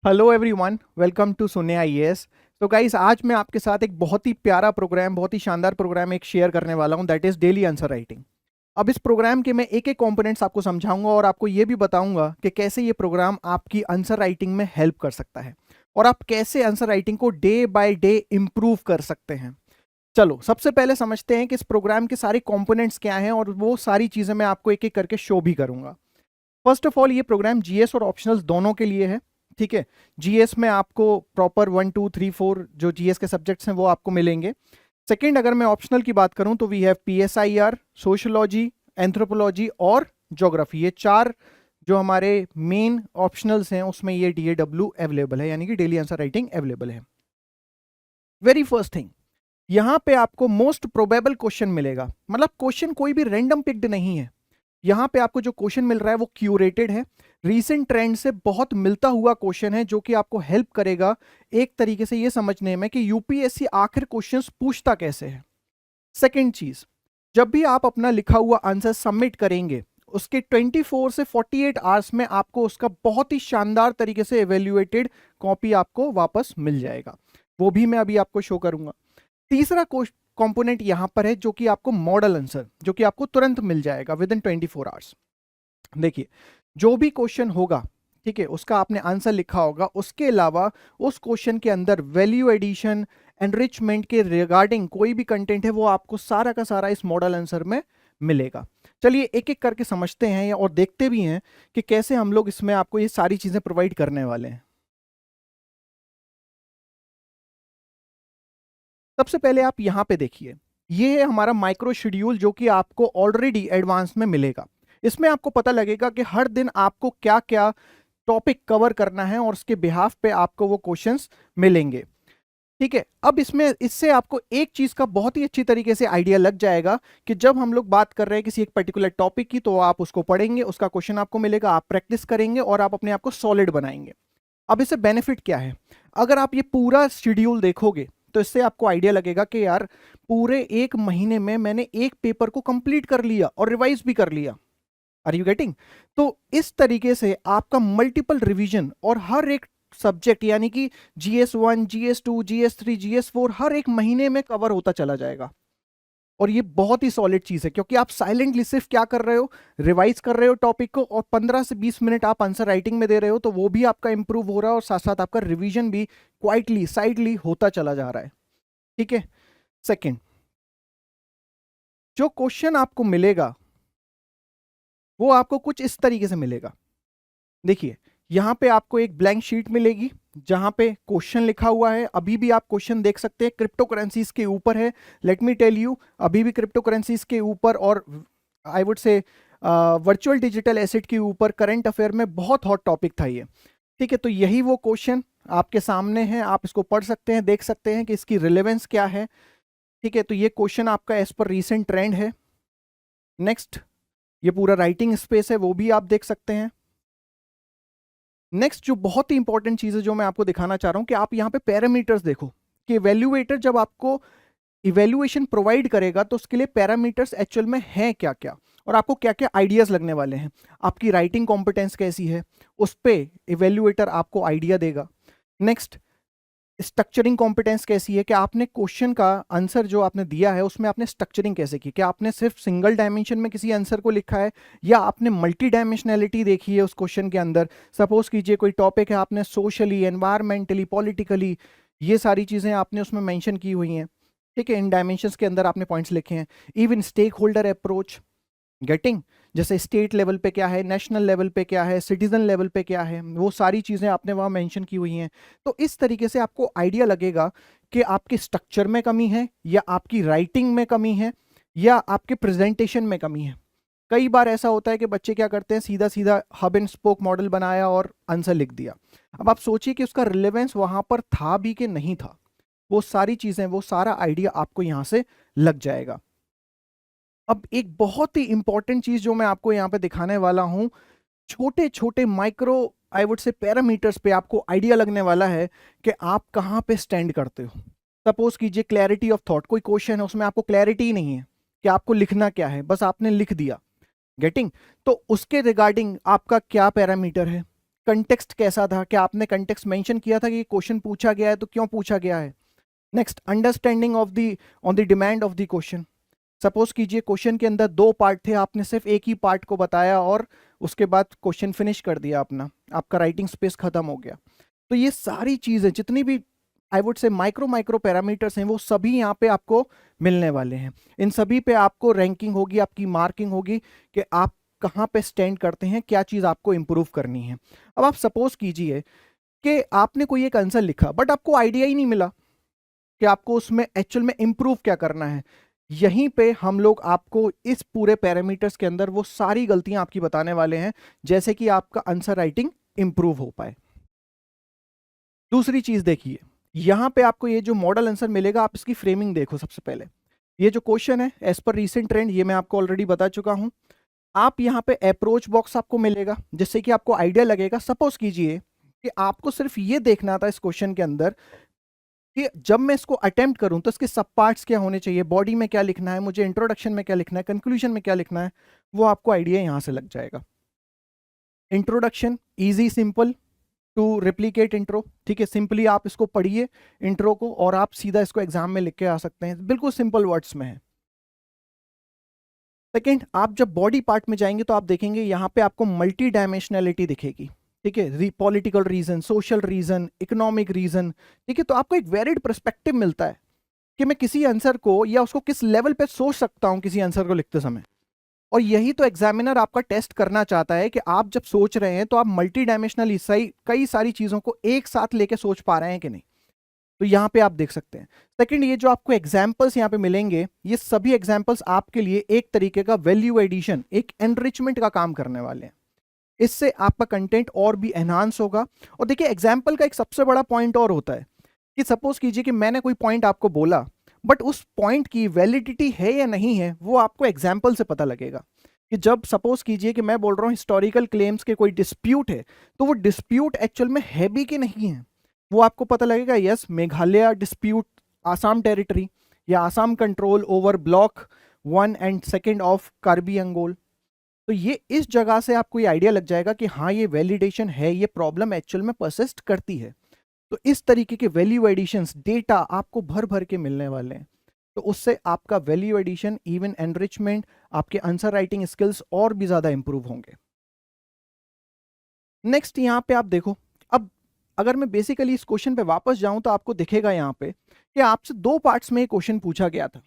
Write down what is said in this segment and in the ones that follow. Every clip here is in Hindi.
हेलो एवरीवन, वेलकम टू सुने आईएएस। तो गाइस, आज मैं आपके साथ एक बहुत ही प्यारा प्रोग्राम, बहुत ही शानदार प्रोग्राम एक शेयर करने वाला हूं, that is daily answer writing. अब इस प्रोग्राम के मैं एक एक कंपोनेंट्स आपको समझाऊंगा और आपको ये भी बताऊंगा कि कैसे ये प्रोग्राम आपकी आंसर राइटिंग में हेल्प कर सकता है और आप कैसे आंसर राइटिंग को डे बाय डे इंप्रूव कर सकते हैं। चलो, सबसे पहले समझते हैं कि इस प्रोग्राम के सारे कंपोनेंट्स क्या हैं और वो सारी चीजें मैं आपको एक एक करके शो भी करूंगा। फर्स्ट ऑफ ऑल, ये प्रोग्राम जीएस और ऑप्शनल्स दोनों के लिए है। ठीक है। जीएस में आपको प्रॉपर 1 2 3 4 जो जीएस के सब्जेक्ट्स हैं वो आपको मिलेंगे। सेकंड, अगर मैं ऑप्शनल की बात करूं तो we have PSIR, sociology, anthropology और ज्योग्राफी। ये चार जो हमारे मेन ऑप्शनल्स हैं उसमें ये डीएडब्ल्यू अवेलेबल है, यानी कि डेली आंसर राइटिंग अवेलेबल है। वेरी फर्स्ट थिंग, यहां पे आपको मोस्ट प्रोबेबल क्वेश्चन मिलेगा। मतलब क्वेश्चन कोई भी रैंडम पिक्ड नहीं है। यहां पे आपको जो क्वेश्चन मिल रहा है वो क्यूरेटेड है, रीसेंट ट्रेंड से बहुत मिलता हुआ क्वेश्चन है, जो कि आपको हेल्प करेगा एक तरीके से ये समझने में कि यूपीएससी आखिर क्वेश्चंस पूछता कैसे है। सेकंड चीज, जब भी आप अपना लिखा हुआ आंसर सबमिट करेंगे उसके 24 से 48 आवर्स में आपको उसका बहुत ही शानदार तरीके से एवेल्युएटेड कॉपी आपको वापस मिल जाएगा। वो भी मैं अभी आपको शो करूंगा। तीसरा कंपोनेंट यहां पर है जो कि आपको मॉडल आंसर, जो कि आपको तुरंत मिल जाएगा विद इन 24 आवर्स। देखिए, जो भी क्वेश्चन होगा, ठीक है, उसका आपने आंसर लिखा होगा, उसके अलावा उस क्वेश्चन के अंदर वैल्यू एडिशन, एनरिचमेंट के रिगार्डिंग कोई भी कंटेंट है वो आपको सारा का सारा इस मॉडल आंसर में मिलेगा। चलिए एक एक करके समझते हैं और देखते भी हैं कि कैसे हम लोग इसमें आपको ये सारी चीजें प्रोवाइड करने वाले हैं। सबसे पहले आप यहां पे देखिए, ये है हमारा माइक्रो शेड्यूल जो कि आपको ऑलरेडी एडवांस में मिलेगा। इसमें आपको पता लगेगा कि हर दिन आपको क्या क्या टॉपिक कवर करना है और उसके बिहाफ पे आपको वो क्वेश्चंस मिलेंगे। ठीक है। अब इसमें इससे आपको एक चीज का बहुत ही अच्छी तरीके से आइडिया लग जाएगा कि जब हम लोग बात कर रहे हैं किसी एक पर्टिकुलर टॉपिक की तो आप उसको पढ़ेंगे, उसका क्वेश्चन आपको मिलेगा, आप प्रैक्टिस करेंगे और आप अपने आप को सॉलिड बनाएंगे। अब इससे बेनिफिट क्या है? अगर आप ये पूरा शेड्यूल देखोगे तो इससे आपको आइडिया लगेगा कि यार पूरे एक महीने में मैंने एक पेपर को कंप्लीट कर लिया और रिवाइज भी कर लिया। Are you getting? तो इस तरीके से आपका मल्टीपल रिवीजन और हर एक सब्जेक्ट, यानी कि GS1, GS2, GS3, GS4 हर एक महीने में कवर होता चला जाएगा। और ये बहुत ही सॉलिड चीज है क्योंकि आप साइलेंटली सिर्फ क्या कर रहे हो, रिवाइज कर रहे हो टॉपिक को और 15 से 20 मिनट आप आंसर राइटिंग में दे रहे हो, तो वो भी आपका इंप्रूव हो रहा है और साथ साथ आपका रिवीजन भी क्वाइटली साइडली होता चला जा रहा है। ठीक है। सेकंड, जो क्वेश्चन आपको मिलेगा वो आपको कुछ इस तरीके से मिलेगा। देखिए, यहां पे आपको एक ब्लैंक शीट मिलेगी जहां पे क्वेश्चन लिखा हुआ है। अभी भी आप क्वेश्चन देख सकते हैं, क्रिप्टो करेंसीज के ऊपर है। लेट मी टेल यू, अभी भी क्रिप्टो करेंसीज के ऊपर और I would say virtual digital asset के ऊपर करंट अफेयर में बहुत हॉट टॉपिक था ये। ठीक है। तो यही वो क्वेश्चन आपके सामने है, आप इसको पढ़ सकते हैं, देख सकते हैं कि इसकी रिलेवेंस क्या है। ठीक है। तो ये क्वेश्चन आपका एज पर रीसेंट ट्रेंड है। नेक्स्ट, ये पूरा राइटिंग स्पेस है, वो भी आप देख सकते हैं। नेक्स्ट, जो बहुत ही इंपॉर्टेंट चीज है जो मैं आपको दिखाना चाह रहा हूं कि आप यहाँ पे पैरामीटर्स देखो कि इवेल्युएटर जब आपको इवेल्युएशन प्रोवाइड करेगा तो उसके लिए पैरामीटर्स एक्चुअल में हैं क्या क्या और आपको क्या क्या आइडियाज लगने वाले हैं। आपकी राइटिंग कॉम्पिटेंस कैसी है उस पर इवेल्युएटर आपको आइडिया देगा। नेक्स्ट, स्ट्रक्चरिंग कॉम्पिटेंस कैसी है कि आपने क्वेश्चन का आंसर जो आपने दिया है उसमें आपने स्ट्रक्चरिंग कैसे की, क्या आपने सिर्फ सिंगल डायमेंशन में किसी आंसर को लिखा है या आपने मल्टी डायमेंशनैलिटी देखी है उस क्वेश्चन के अंदर। सपोज कीजिए कोई टॉपिक है, आपने सोशली, एनवायरमेंटली, पॉलिटिकली ये सारी चीज़ें आपने उसमें मैंशन की हुई हैं। ठीक है। इन डायमेंशंस के अंदर आपने पॉइंट्स लिखे हैं। Even stakeholder approach, getting, जैसे स्टेट लेवल पे क्या है, नेशनल लेवल पे क्या है, सिटीजन लेवल पे क्या है, वो सारी चीज़ें आपने वहाँ मेंशन की हुई हैं। तो इस तरीके से आपको आइडिया लगेगा कि आपके स्ट्रक्चर में कमी है या आपकी राइटिंग में कमी है या आपके प्रेजेंटेशन में कमी है। कई बार ऐसा होता है कि बच्चे क्या करते हैं, सीधा सीधा हब एंड स्पोक मॉडल बनाया और आंसर लिख दिया। अब आप सोचिए कि उसका रिलेवेंस वहां पर था भी कि नहीं था। वो सारी चीज़ें, वो सारा आइडिया आपको यहाँ से लग जाएगा। अब एक बहुत ही इंपॉर्टेंट चीज जो मैं आपको यहाँ पे दिखाने वाला हूं, छोटे छोटे micro, I would say parameters पे आपको आइडिया लगने वाला है कि आप कहाँ पे स्टैंड करते हो। सपोज कीजिए क्लैरिटी ऑफ थॉट, कोई क्वेश्चन है उसमें आपको क्लैरिटी ही नहीं है कि आपको लिखना क्या है, बस आपने लिख दिया। गेटिंग? तो उसके रिगार्डिंग आपका क्या पैरामीटर है, कंटेक्स्ट कैसा था, क्या आपने कंटेक्स्ट मेंशन किया था कि ये क्वेश्चन पूछा गया है तो क्यों पूछा गया है। Next, understanding of the on the demand of the question. Suppose कीजिए क्वेश्चन के अंदर 2 पार्ट थे, आपने सिर्फ एक ही पार्ट को बताया और उसके बाद क्वेश्चन फिनिश कर दिया अपना, आपका राइटिंग स्पेस खत्म हो गया। तो ये सारी चीजें जितनी भी I would say micro parameters हैं वो सभी यहाँ पे आपको मिलने वाले हैं। इन सभी पे आपको रैंकिंग होगी, आपकी मार्किंग होगी कि आप कहाँ पे स्टैंड करते हैं, क्या चीज़ आपको इंप्रूव करनी है। अब आप सपोज कीजिए कि आपने कोई एक आंसर लिखा बट आपको आइडिया ही नहीं मिला कि आपको उसमें एक्चुअल में इंप्रूव क्या करना है। यहीं पे हम लोग आपको इस पूरे पैरामीटर्स के अंदर वो सारी गलतियां आपकी बताने वाले हैं जैसे कि आपका आंसर राइटिंग इंप्रूव हो पाए। दूसरी चीज देखिए, यहां पे आपको ये जो मॉडल आंसर मिलेगा, आप इसकी फ्रेमिंग देखो। सबसे पहले ये जो क्वेश्चन है एज पर रीसेंट ट्रेंड, ये मैं आपको ऑलरेडी बता चुका हूं। आप यहाँ पे अप्रोच बॉक्स आपको मिलेगा जिससे कि आपको आइडिया लगेगा। सपोज कीजिए कि आपको सिर्फ ये देखना था इस क्वेश्चन के अंदर कि जब मैं इसको अटेम्प्ट करूं तो इसके सब पार्ट्स क्या होने चाहिए, बॉडी में क्या लिखना है, मुझे इंट्रोडक्शन में क्या लिखना है, कंक्लूजन में क्या लिखना है, वो आपको आइडिया यहां से लग जाएगा। Introduction easy simple to replicate intro, ठीक है, सिंपली आप इसको पढ़िए इंट्रो को और आप सीधा इसको एग्जाम में लिख के आ सकते हैं, बिल्कुल सिंपल वर्ड्स में है। सेकेंड, आप जब बॉडी पार्ट में जाएंगे तो आप देखेंगे यहाँ पे आपको मल्टी डायमेंशनैलिटी दिखेगी, ठीक है, political region, social region, economic region, ठीक है। तो आपको एक वेरिड पर्सपेक्टिव मिलता है कि मैं किसी आंसर को या उसको किस लेवल पे सोच सकता हूं किसी आंसर को लिखते समय। और यही तो एग्जामिनर आपका टेस्ट करना चाहता है कि आप जब सोच रहे हैं तो आप मल्टी डायमेंशनल कई सारी चीजों को एक साथ लेके सोच पा रहे हैं कि नहीं। तो यहां पे आप देख सकते हैं। सेकंड, ये जो आपको एग्जांपल्स यहां पे मिलेंगे, ये सभी एग्जांपल्स आपके लिए एक तरीके का वैल्यू एडिशन, एक एनरिचमेंट का काम करने वाले हैं। इससे आपका कंटेंट और भी एनहांस होगा। और देखिए एग्जाम्पल का एक सबसे बड़ा पॉइंट और होता है कि सपोज कीजिए कि मैंने कोई पॉइंट आपको बोला बट उस पॉइंट की वैलिडिटी है या नहीं है वो आपको एग्जाम्पल से पता लगेगा। कि जब सपोज कीजिए कि मैं बोल रहा हूँ हिस्टोरिकल क्लेम्स के कोई डिस्प्यूट है तो वो डिस्प्यूट एक्चुअल में है भी कि नहीं है वो आपको पता लगेगा। Yes, Meghalaya dispute Assam territory या Assam control over block 1 and 2 of Karbi Anglong. तो ये इस जगह से आपको ये आइडिया लग जाएगा कि हाँ ये वैलिडेशन है, ये प्रॉब्लम एक्चुअल में परसिस्ट करती है। तो इस तरीके के वैल्यू एडिशंस डेटा आपको भर भर के मिलने वाले हैं। तो उससे आपका वैल्यू एडिशन, इवन एनरिचमेंट, आपके आंसर राइटिंग स्किल्स और भी ज्यादा इंप्रूव होंगे। नेक्स्ट यहां पे आप देखो, अब अगर मैं बेसिकली इस क्वेश्चन पे वापस जाऊं तो आपको दिखेगा यहां पे कि आपसे 2 पार्ट्स में क्वेश्चन पूछा गया था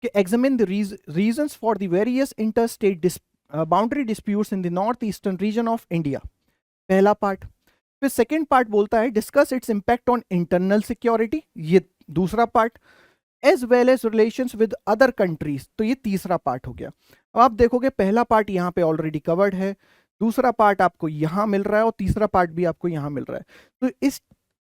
कि examine the reasons for the various interstate boundary disputes in the north eastern region of India, पहला पार्ट। फिर सेकेंड पार्ट बोलता है discuss its impact on internal security, ये दूसरा part, as well as relations with other countries, तो ये तीसरा पार्ट हो गया। अब आप देखोगे पहला पार्ट यहाँ पे ऑलरेडी कवर्ड है, दूसरा पार्ट आपको यहाँ मिल रहा है और तीसरा पार्ट भी आपको यहाँ मिल रहा है। तो इस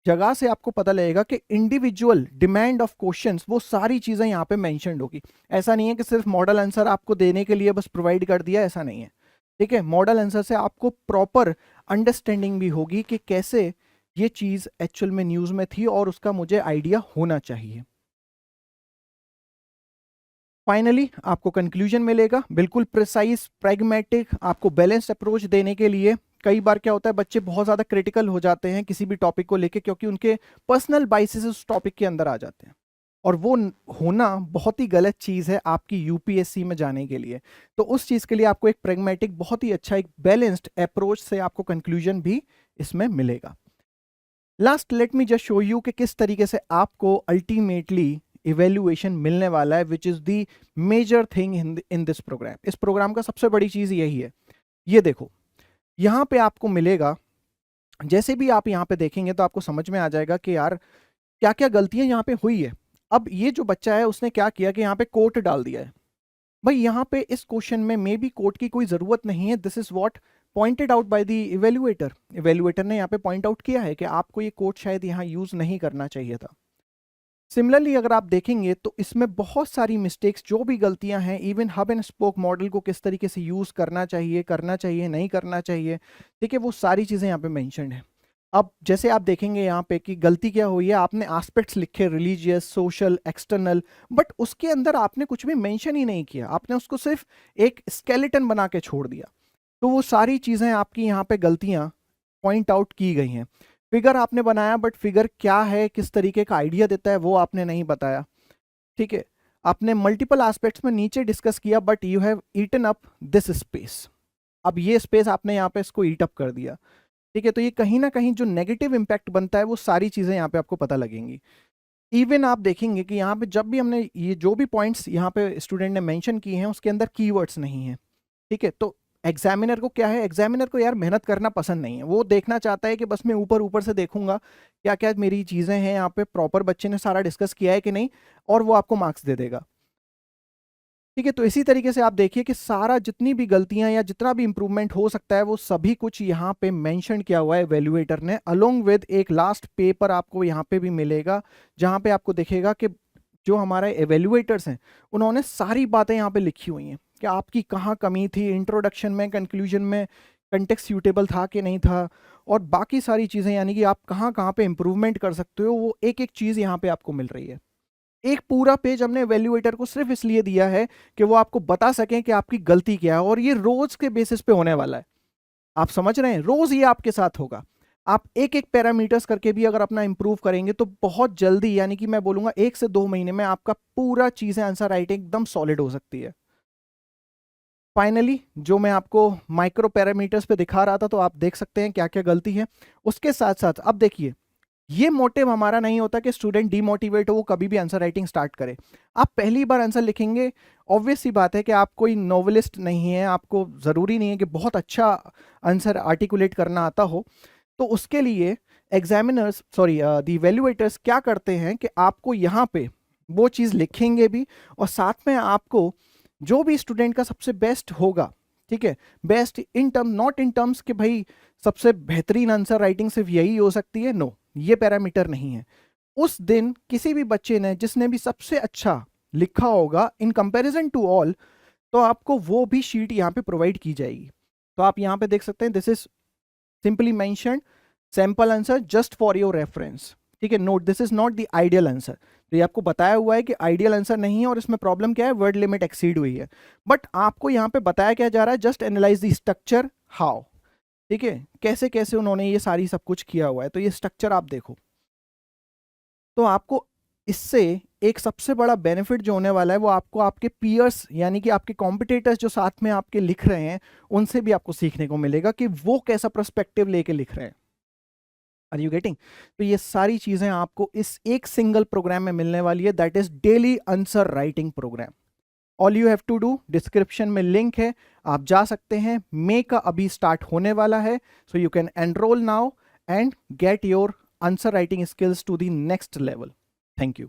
जगह से आपको पता लगेगा कि इंडिविजुअल डिमांड ऑफ क्वेश्चंस वो सारी चीजें यहाँ पे मेंशन्ड होगी। ऐसा नहीं है कि सिर्फ मॉडल आंसर आपको देने के लिए बस प्रोवाइड कर दिया, ऐसा नहीं है, ठीक है। मॉडल आंसर से आपको प्रॉपर अंडरस्टैंडिंग भी होगी कि कैसे ये चीज एक्चुअल में न्यूज में थी और उसका मुझे आइडिया होना चाहिए। फाइनली आपको कंक्लूजन मिलेगा, बिल्कुल प्रिसाइज प्रैग्मेटिक, आपको बैलेंस्ड अप्रोच देने के लिए। कई बार क्या होता है बच्चे बहुत ज़्यादा क्रिटिकल हो जाते हैं किसी भी टॉपिक को लेके क्योंकि उनके पर्सनल बाइसेस उस टॉपिक के अंदर आ जाते हैं और वो होना बहुत ही गलत चीज़ है आपकी यूपीएससी में जाने के लिए। तो उस चीज़ के लिए आपको एक प्रैग्मेटिक, बहुत ही अच्छा एक बैलेंस्ड अप्रोच से आपको कंक्लूजन भी इसमें मिलेगा। Last let me just show you कि किस तरीके से आपको अल्टीमेटली इवेल्युएशन मिलने वाला है, which is the major thing in this programme. इस प्रोग्राम का सबसे बड़ी चीज यही है। ये देखो यहां पे आपको मिलेगा, जैसे भी आप यहां पे देखेंगे तो आपको समझ में आ जाएगा कि यार क्या क्या गलतियां यहां पे हुई है। अब ये जो बच्चा है उसने क्या किया कि यहाँ पे कोट डाल दिया है। भाई यहाँ पे इस क्वेश्चन में मे बी कोट की कोई जरूरत नहीं है, this is what pointed out by the evaluator. Evaluator ने यहाँ पे पॉइंट आउट किया है कि आपको ये कोट शायद यहाँ यूज नहीं करना चाहिए था। सिमिलरली अगर आप देखेंगे तो इसमें बहुत सारी मिस्टेक्स, जो भी गलतियां हैं, even hub and spoke model को किस तरीके से यूज करना चाहिए नहीं करना चाहिए, ठीक है, वो सारी चीजें यहाँ पे मेंशन्ड है। अब जैसे आप देखेंगे यहाँ पे कि गलती क्या हुई है, आपने एस्पेक्ट्स लिखे रिलीजियस, सोशल, एक्सटर्नल, बट उसके अंदर आपने कुछ भी मेंशन ही नहीं किया, आपने उसको सिर्फ एक स्केलेटन बना के छोड़ दिया। तो वो सारी चीजें आपकी यहाँ पे गलतियां पॉइंट आउट की गई हैं। फिगर आपने बनाया, बट फिगर क्या है, किस तरीके का आइडिया देता है, वो आपने नहीं बताया। ठीक है, आपने मल्टीपल एस्पेक्ट्स में नीचे डिस्कस किया, but you have eaten up this space. अब ये स्पेस आपने यहाँ पे इसको ईट अप कर दिया। ठीक है, तो ये कहीं ना कहीं जो नेगेटिव इंपैक्ट बनता है वो सारी चीजें यहाँ पे आपको पता लगेंगी। इवन आप देखेंगे कि यहाँ पे जब भी हमने ये जो भी पॉइंट्स यहाँ पे स्टूडेंट ने मेंशन किए हैं उसके अंदर कीवर्ड्स नहीं है। ठीक है, तो एग्जामिनर को क्या है, एग्जामिनर को यार मेहनत करना पसंद नहीं है। वो देखना चाहता है कि बस मैं ऊपर ऊपर से देखूंगा क्या क्या मेरी चीजें हैं यहाँ पे, प्रॉपर बच्चे ने सारा डिस्कस किया है कि नहीं, और वो आपको मार्क्स दे देगा। ठीक है, तो इसी तरीके से आप देखिए कि सारा जितनी भी गलतियां या जितना भी इंप्रूवमेंट हो सकता है वो सभी कुछ यहाँ पे मेंशन किया हुआ है एवेल्युएटर ने, अलोंग विद एक लास्ट पेपर आपको यहाँ पे भी मिलेगा, जहाँ पे आपको दिखेगा कि जो हमारे एवेल्युएटर्स हैं उन्होंने सारी बातें यहाँ पे लिखी हुई हैं कि आपकी कहाँ कमी थी, इंट्रोडक्शन में, कंक्लूजन में कंटेक्स्ट सूटेबल था कि नहीं था, और बाकी सारी चीज़ें, यानी कि आप कहाँ कहाँ पे इंप्रूवमेंट कर सकते हो, वो एक एक चीज़ यहाँ पे आपको मिल रही है। एक पूरा पेज हमने एवेल्युएटर को सिर्फ इसलिए दिया है कि वो आपको बता सकें कि आपकी गलती क्या है, और ये रोज के बेसिस पे होने वाला है। आप समझ रहे हैं, रोज ये आपके साथ होगा। आप एक एक पैरामीटर्स करके भी अगर अपना इंप्रूव करेंगे तो बहुत जल्दी, यानी कि मैं बोलूंगा 1 से 2 महीने में आपका पूरा चीजें आंसर राइटिंग एकदम सॉलिड हो सकती है। फाइनली जो मैं आपको माइक्रो पैरामीटर्स पे दिखा रहा था, तो आप देख सकते हैं क्या क्या गलती है। उसके साथ साथ अब देखिए, ये मोटिव हमारा नहीं होता कि स्टूडेंट डीमोटिवेट हो, वो कभी भी आंसर राइटिंग स्टार्ट करे। आप पहली बार आंसर लिखेंगे, ऑब्वियस सी बात है कि आप कोई नोवेलिस्ट नहीं है, आपको ज़रूरी नहीं है कि बहुत अच्छा आंसर आर्टिकुलेट करना आता हो। तो उसके लिए एग्जामिनर्स, सॉरी द इवैल्यूएटर्स क्या करते हैं कि आपको यहाँ पे वो चीज़ लिखेंगे भी, और साथ में आपको जो भी स्टूडेंट का सबसे बेस्ट होगा, ठीक है, best in term, not in terms कि भाई सबसे बेहतरीन आंसर राइटिंग सिर्फ यही हो सकती है, नो, ये पैरामीटर नहीं है। उस दिन किसी भी बच्चे ने जिसने भी सबसे अच्छा लिखा होगा इन कंपैरिजन टू ऑल, तो आपको वो भी शीट यहाँ पे प्रोवाइड की जाएगी। तो आप यहाँ पे देख सकते हैं, this is simply mentioned sample answer just for your reference. ठीक है, note this is not the ideal answer. तो ये आपको बताया हुआ है कि आइडियल आंसर नहीं है, और इसमें प्रॉब्लम क्या है, वर्ड लिमिट एक्सीड हुई है। बट आपको यहाँ पे बताया क्या जा रहा है, just analyse the structure how. ठीक है, कैसे कैसे उन्होंने ये सारी सब कुछ किया हुआ है, तो ये स्ट्रक्चर आप देखो। तो आपको इससे एक सबसे बड़ा बेनिफिट जो होने वाला है वो आपको आपके पीयर्स, यानी कि आपके कॉम्पिटिटर्स जो साथ में आपके लिख रहे हैं, उनसे भी आपको सीखने को मिलेगा कि वो कैसा पर्सपेक्टिव लेके लिख रहे हैं। Are you getting? तो ये सारी चीजें आपको इस एक सिंगल प्रोग्राम में मिलने वाली है, that is daily answer writing programme. All you have to do, description में लिंक है, आप जा सकते हैं। मे का अभी स्टार्ट होने वाला है, so you can enrol now and get your answer writing skills to the next level. Thank you.